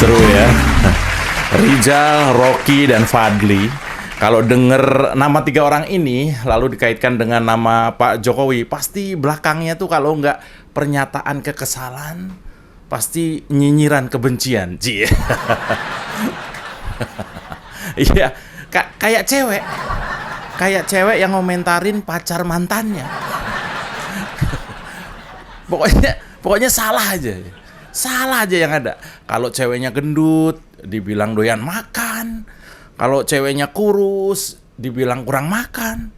Seru ya. Rizal, Rocky, dan Fadli. Kalau denger nama tiga orang ini lalu dikaitkan dengan nama Pak Jokowi, pasti belakangnya tuh kalau nggak pernyataan kekesalan, pasti nyinyiran kebencian. Cie. Iya, kayak cewek. Kayak cewek yang ngomentarin pacar mantannya. Pokoknya salah aja. Salah aja yang ada. Kalau ceweknya gendut, dibilang doyan makan. Kalau ceweknya kurus, dibilang kurang makan.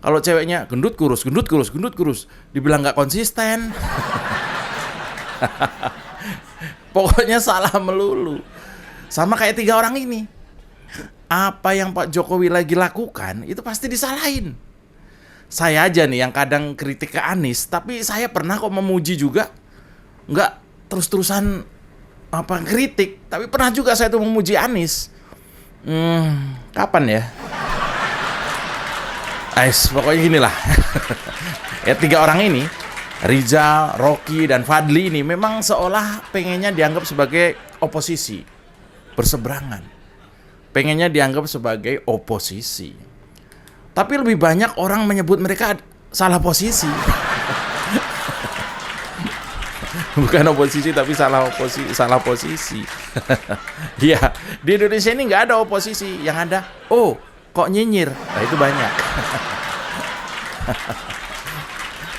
Kalau ceweknya gendut kurus, dibilang nggak konsisten. Pokoknya salah melulu. Sama kayak tiga orang ini. Apa yang Pak Jokowi lagi lakukan, itu pasti disalahin. Saya aja nih yang kadang kritik ke Anies, tapi saya pernah kok memuji juga. Nggak terus-terusan kritik, tapi pernah juga saya tuh memuji Anies. Kapan ya? Pokoknya ginilah. Ya tiga orang ini, Rizal, Rocky, dan Fadli ini memang seolah pengennya dianggap sebagai oposisi, berseberangan. Pengennya dianggap sebagai oposisi. Tapi lebih banyak orang menyebut mereka salah posisi. Bukan oposisi tapi salah posisi. Iya, di Indonesia ini nggak ada oposisi, yang ada kok nyinyir. Nah itu banyak.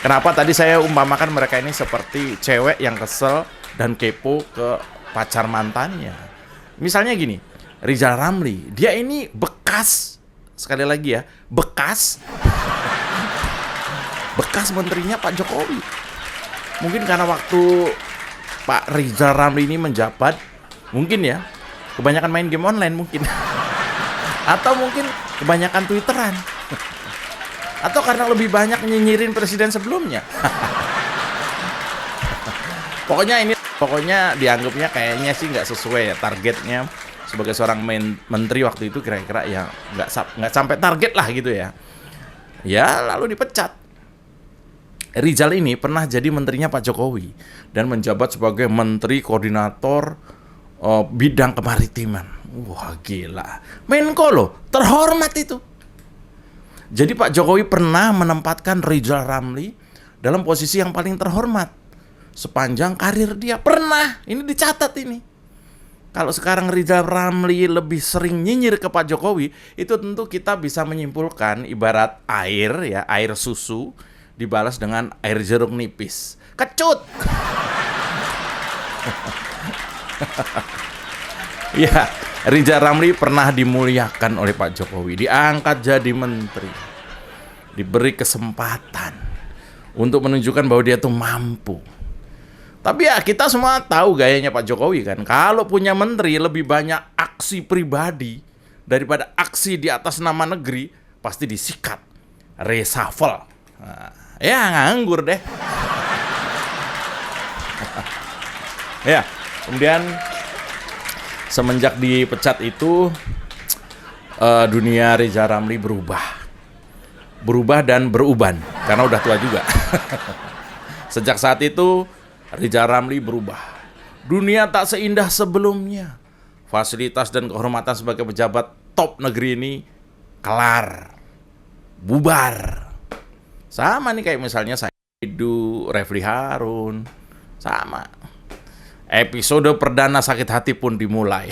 Kenapa tadi saya umpamakan mereka ini seperti cewek yang kesel dan kepo ke pacar mantannya. Misalnya gini, Rizal Ramli, dia ini bekas, sekali lagi ya, bekas menterinya Pak Jokowi. Mungkin karena waktu Pak Rizal Ramli ini menjabat, mungkin ya, kebanyakan main game online mungkin. Atau mungkin kebanyakan Twitteran. Atau karena lebih banyak nyinyirin presiden sebelumnya. Pokoknya dianggapnya kayaknya sih nggak sesuai ya targetnya. Sebagai seorang menteri waktu itu kira-kira ya nggak sampai target lah gitu ya. Ya lalu dipecat. Rizal ini pernah jadi menterinya Pak Jokowi dan menjabat sebagai menteri koordinator bidang kemaritiman. Wah gila, Menko loh, terhormat itu. Jadi Pak Jokowi pernah menempatkan Rizal Ramli dalam posisi yang paling terhormat sepanjang karir dia. Pernah, ini dicatat ini. Kalau sekarang Rizal Ramli lebih sering nyinyir ke Pak Jokowi, itu tentu kita bisa menyimpulkan ibarat air susu dibalas dengan air jeruk nipis. Kecut! Ya, Rizal Ramli pernah dimuliakan oleh Pak Jokowi, diangkat jadi menteri, diberi kesempatan untuk menunjukkan bahwa dia tuh mampu. Tapi ya kita semua tahu gayanya Pak Jokowi kan. Kalau punya menteri lebih banyak aksi pribadi daripada aksi di atas nama negeri, pasti disikat, reshuffle. Nah, ya nganggur deh. Ya, kemudian semenjak dipecat itu dunia Rizal Ramli berubah dan beruban karena udah tua juga. Sejak saat itu Rizal Ramli berubah. Dunia tak seindah sebelumnya. Fasilitas dan kehormatan sebagai pejabat top negeri ini kelar, bubar. Sama nih kayak misalnya Saidu, Refli Harun, sama. Episode perdana sakit hati pun dimulai.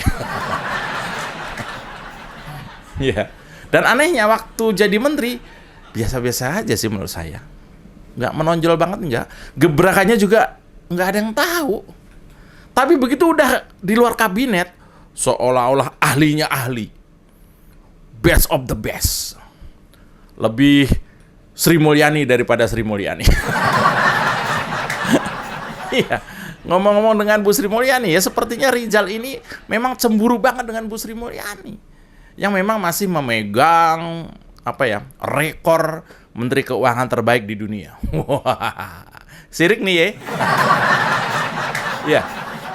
Ya. Dan anehnya waktu jadi menteri biasa-biasa aja sih menurut saya. Nggak menonjol banget, nggak. Gebrakannya juga nggak ada yang tahu. Tapi begitu udah di luar kabinet, seolah-olah ahlinya ahli, best of the best, lebih Sri Mulyani daripada Sri Mulyani. Iya, ngomong-ngomong dengan Bu Sri Mulyani ya, sepertinya Rizal ini memang cemburu banget dengan Bu Sri Mulyani, yang memang masih memegang rekor Menteri Keuangan terbaik di dunia. Sirik nih ya. Ya,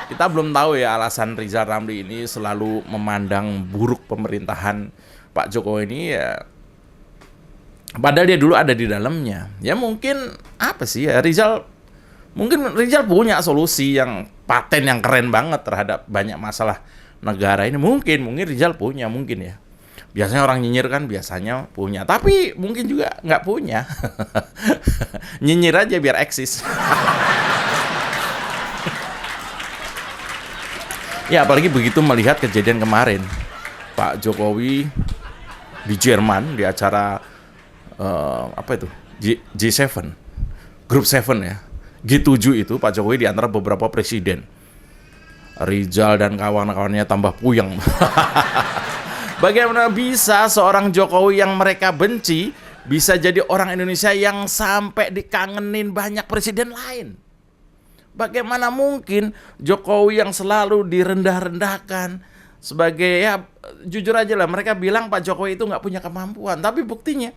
kita belum tahu ya alasan Rizal Ramli ini selalu memandang buruk pemerintahan Pak Jokowi ini ya. Padahal dia dulu ada di dalamnya. Ya mungkin Rizal Mungkin Rizal punya solusi yang paten yang keren banget terhadap banyak masalah negara ini. Mungkin Rizal punya, mungkin ya. Biasanya orang nyinyir kan biasanya punya, tapi mungkin juga nggak punya. Nyinyir aja biar eksis. Ya, apalagi begitu melihat kejadian kemarin. Pak Jokowi di Jerman di acara apa itu? G7. Grup 7 ya. G7 itu Pak Jokowi di antara beberapa presiden. Rizal dan kawan-kawannya tambah puyeng. Bagaimana bisa seorang Jokowi yang mereka benci bisa jadi orang Indonesia yang sampai dikangenin banyak presiden lain? Bagaimana mungkin Jokowi yang selalu direndah-rendahkan sebagai, ya jujur aja lah, mereka bilang Pak Jokowi itu nggak punya kemampuan, tapi buktinya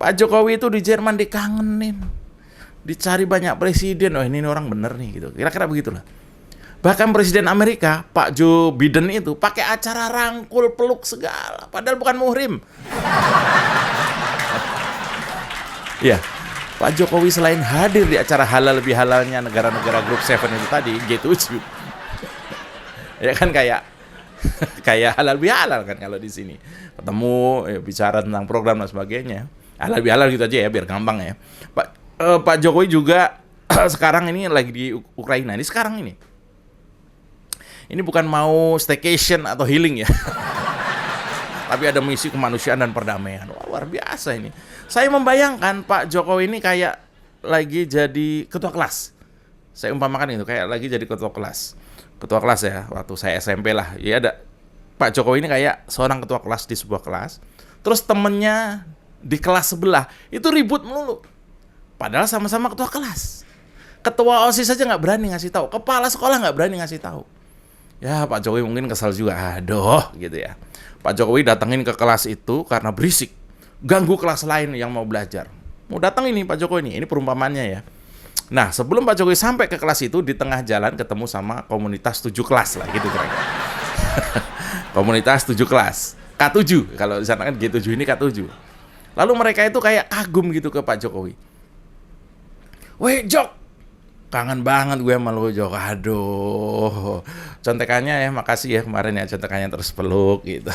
Pak Jokowi itu di Jerman dikangenin, dicari banyak presiden. Oh ini orang bener nih gitu, kira-kira begitulah. Bahkan Presiden Amerika, Pak Joe Biden itu pakai acara rangkul peluk segala, padahal bukan muhrim. Ya, Pak Jokowi selain hadir di acara halal bihalalnya negara-negara Grup 7 itu tadi, G7. Ya kan kayak halal bihalal kan kalau di sini. Ketemu, bicara tentang program dan sebagainya. Halal bihalal gitu aja ya, biar gampang ya. Pak Jokowi juga sekarang ini lagi di Ukraina. Ini sekarang ini. Ini bukan mau staycation atau healing ya. Tapi ada misi kemanusiaan dan perdamaian. Wah, luar biasa ini. Saya membayangkan Pak Jokowi ini kayak lagi jadi ketua kelas. Saya umpamakan itu kayak lagi jadi ketua kelas. Ketua kelas ya, waktu saya SMP lah. Ya ada Pak Jokowi ini kayak seorang ketua kelas di sebuah kelas. Terus temennya di kelas sebelah itu ribut melulu. Padahal sama-sama ketua kelas. Ketua OSIS saja nggak berani ngasih tahu. Kepala sekolah nggak berani ngasih tahu. Ya Pak Jokowi mungkin kesal juga, aduh gitu ya. Pak Jokowi datengin ke kelas itu karena berisik, ganggu kelas lain yang mau belajar. Mau datang ini Pak Jokowi ini perumpamannya ya. Nah sebelum Pak Jokowi sampai ke kelas itu, di tengah jalan ketemu sama komunitas 7 kelas lah gitu kira-kira. Komunitas 7 kelas, K7, kalau di sana kan G7 ini K7. Lalu mereka itu kayak kagum gitu ke Pak Jokowi. Weh Jok, kangen banget gue sama lu Jok. Aduh, contekannya ya, makasih ya kemarin ya, contekannya terus peluk gitu.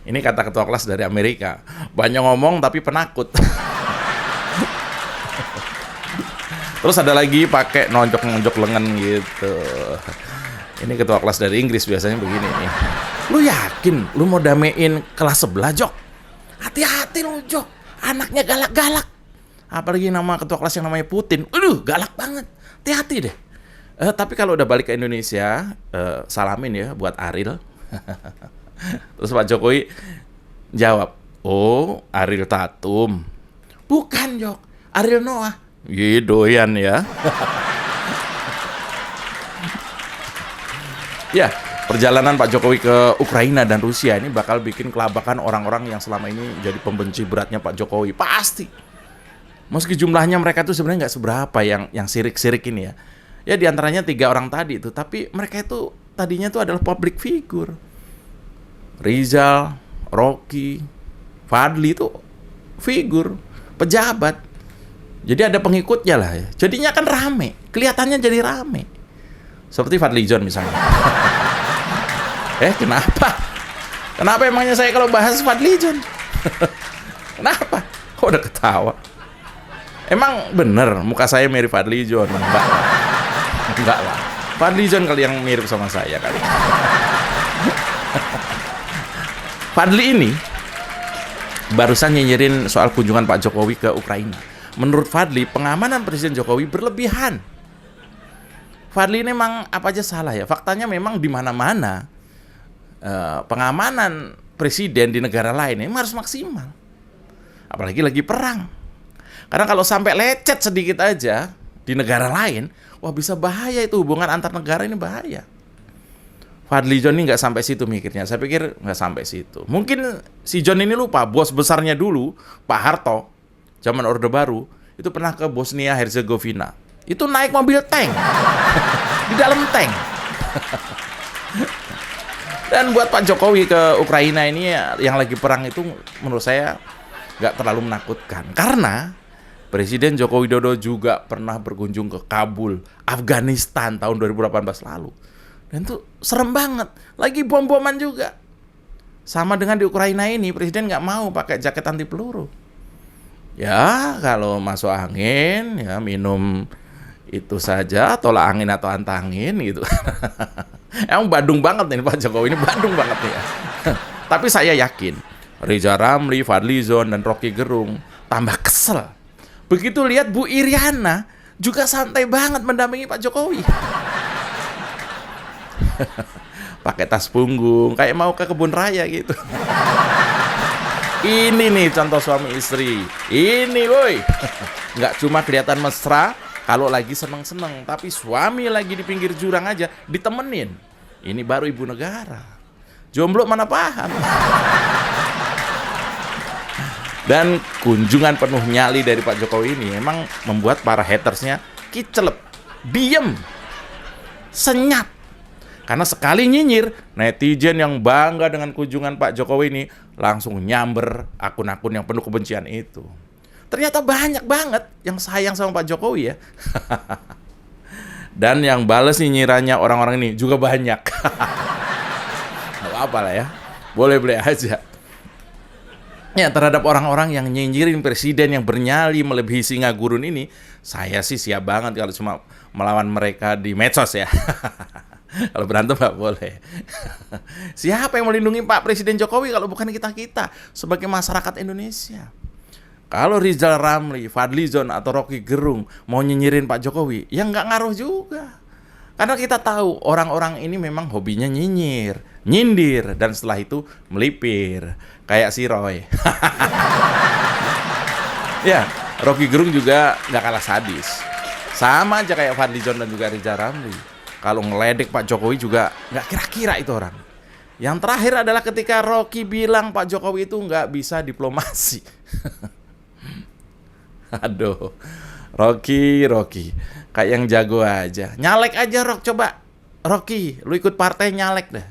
Ini kata ketua kelas dari Amerika. Banyak ngomong tapi penakut. Terus ada lagi pakai nonjok-nonjok lengan gitu. Ini ketua kelas dari Inggris biasanya begini nih. Lu yakin lu mau damein kelas sebelah Jok? Hati-hati lu Jok, anaknya galak-galak. Apalagi nama ketua kelas yang namanya Putin. Aduh, galak banget. Hati-hati deh. Tapi kalau udah balik ke Indonesia, salamin ya buat Ariel. Terus Pak Jokowi jawab, oh Ariel Tatum. Bukan Jok, Ariel Noah. Iya doyan ya. Ya, perjalanan Pak Jokowi ke Ukraina dan Rusia ini bakal bikin kelabakan orang-orang yang selama ini jadi pembenci beratnya Pak Jokowi. Pasti. Meski jumlahnya mereka tuh sebenarnya nggak seberapa yang sirik-sirik ini ya. Ya diantaranya 3 orang tadi itu. Tapi mereka itu tadinya tuh adalah public figure. Rizal, Rocky, Fadli itu figur, pejabat. Jadi ada pengikutnya lah ya. Jadinya kan rame. Kelihatannya jadi rame. Seperti Fadli John misalnya. Kenapa? Kenapa emangnya saya kalau bahas Fadli John? Kenapa? Kok udah ketawa? Emang bener muka saya mirip Fadli John? Enggak lah. Fadli John kali yang mirip sama saya kali. Fadli ini barusan nyinyirin soal kunjungan Pak Jokowi ke Ukraina. Menurut Fadli, pengamanan Presiden Jokowi berlebihan. Fadli ini memang apa aja salah ya. Faktanya memang di mana-mana pengamanan presiden di negara lain ini harus maksimal. Apalagi lagi perang. Karena kalau sampai lecet sedikit aja di negara lain, wah bisa bahaya itu, hubungan antar negara ini bahaya. Fadli John ini nggak sampai situ mikirnya. Saya pikir nggak sampai situ. Mungkin si John ini lupa, bos besarnya dulu, Pak Harto, zaman Orde Baru, itu pernah ke Bosnia Herzegovina. Itu naik mobil tank. Di dalam tank. Dan buat Pak Jokowi ke Ukraina ini yang lagi perang itu menurut saya nggak terlalu menakutkan. Karena Presiden Joko Widodo juga pernah berkunjung ke Kabul, Afghanistan tahun 2018 lalu. Dan tuh serem banget, lagi bom-boman juga. Sama dengan di Ukraina ini, Presiden nggak mau pakai jaket anti peluru. Ya, kalau masuk angin, ya minum itu saja, tolak angin atau antangin gitu. Emang Bandung banget nih Pak Jokowi, ini Bandung banget nih ya. Tapi saya yakin, Riza Ramli, Fadlizon, dan Rocky Gerung tambah kesel. Begitu lihat Bu Iriana juga santai banget mendampingi Pak Jokowi. Pakai tas punggung, kayak mau ke kebun raya gitu. Ini nih contoh suami istri. Ini woi. Nggak cuma kelihatan mesra kalau lagi seneng-seneng, tapi suami lagi di pinggir jurang aja ditemenin. Ini baru ibu negara. Jomblo mana paham. Dan kunjungan penuh nyali dari Pak Jokowi ini memang membuat para hatersnya kicelep, diem, senyap. Karena sekali nyinyir, netizen yang bangga dengan kunjungan Pak Jokowi ini langsung nyamber akun-akun yang penuh kebencian itu. Ternyata banyak banget yang sayang sama Pak Jokowi ya. Dan yang bales nyinyirannya orang-orang ini juga banyak. Gak apa-apa lah ya, boleh-boleh aja. Ya, terhadap orang-orang yang nyinyirin presiden yang bernyali melebihi singa gurun ini, saya sih siap banget kalau cuma melawan mereka di medsos ya. Kalau berantem nggak boleh. Siapa yang melindungi Pak Presiden Jokowi kalau bukan kita-kita sebagai masyarakat Indonesia? Kalau Rizal Ramli, Fadlizon, atau Rocky Gerung mau nyinyirin Pak Jokowi, ya nggak ngaruh juga. Karena kita tahu orang-orang ini memang hobinya nyinyir, nyindir, dan setelah itu melipir. Kayak si Roy. Ya, Rocky Gerung juga nggak kalah sadis. Sama aja kayak Fadlizon dan juga Rizal Ramli. Kalau ngeledek Pak Jokowi juga nggak kira-kira itu orang. Yang terakhir adalah ketika Rocky bilang Pak Jokowi itu nggak bisa diplomasi. Aduh, Rocky, kayak yang jago aja. Nyalek aja coba. Rocky, lu ikut partai nyalek deh.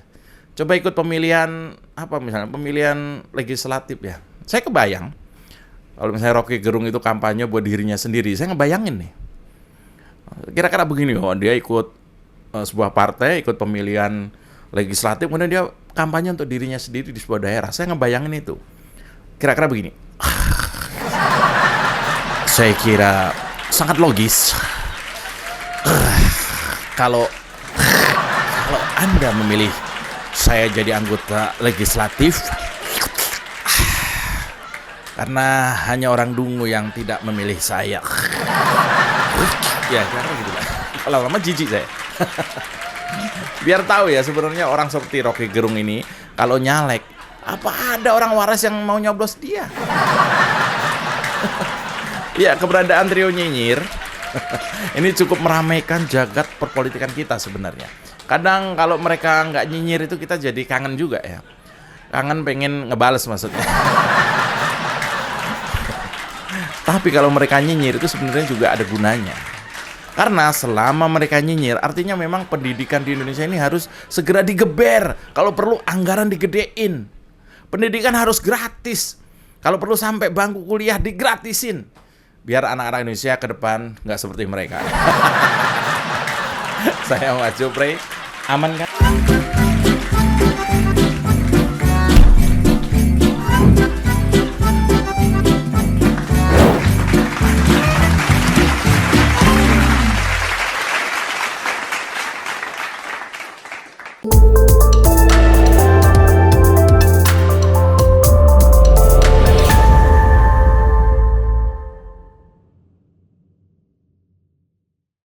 Coba ikut pemilihan apa misalnya pemilihan legislatif ya. Saya kebayang kalau misalnya Rocky Gerung itu kampanye buat dirinya sendiri, saya ngebayangin nih. Kira-kira begini, dia ikut sebuah partai, ikut pemilihan legislatif, kemudian dia kampanye untuk dirinya sendiri di sebuah daerah. Saya ngebayangin itu. Kira-kira begini. Saya kira sangat logis. Kalau Anda memilih saya jadi anggota legislatif, karena hanya orang dungu yang tidak memilih saya. Ya, karena gitu lah. Kalau lama jijik saya. Biar tahu ya sebenarnya orang seperti Rocky Gerung ini kalau nyalek, apa ada orang waras yang mau nyoblos dia? Ya, keberadaan trio nyinyir ini cukup meramaikan jagat perpolitikan kita sebenarnya. Kadang kalau mereka nggak nyinyir itu kita jadi kangen juga ya. Kangen pengen ngebales maksudnya. Tapi kalau mereka nyinyir itu sebenarnya juga ada gunanya. Karena selama mereka nyinyir, artinya memang pendidikan di Indonesia ini harus segera digeber. Kalau perlu anggaran digedein. Pendidikan harus gratis. Kalau perlu sampai bangku kuliah digratisin. Biar anak-anak Indonesia ke depan nggak seperti mereka. Saya Mas Jopre, aman kan?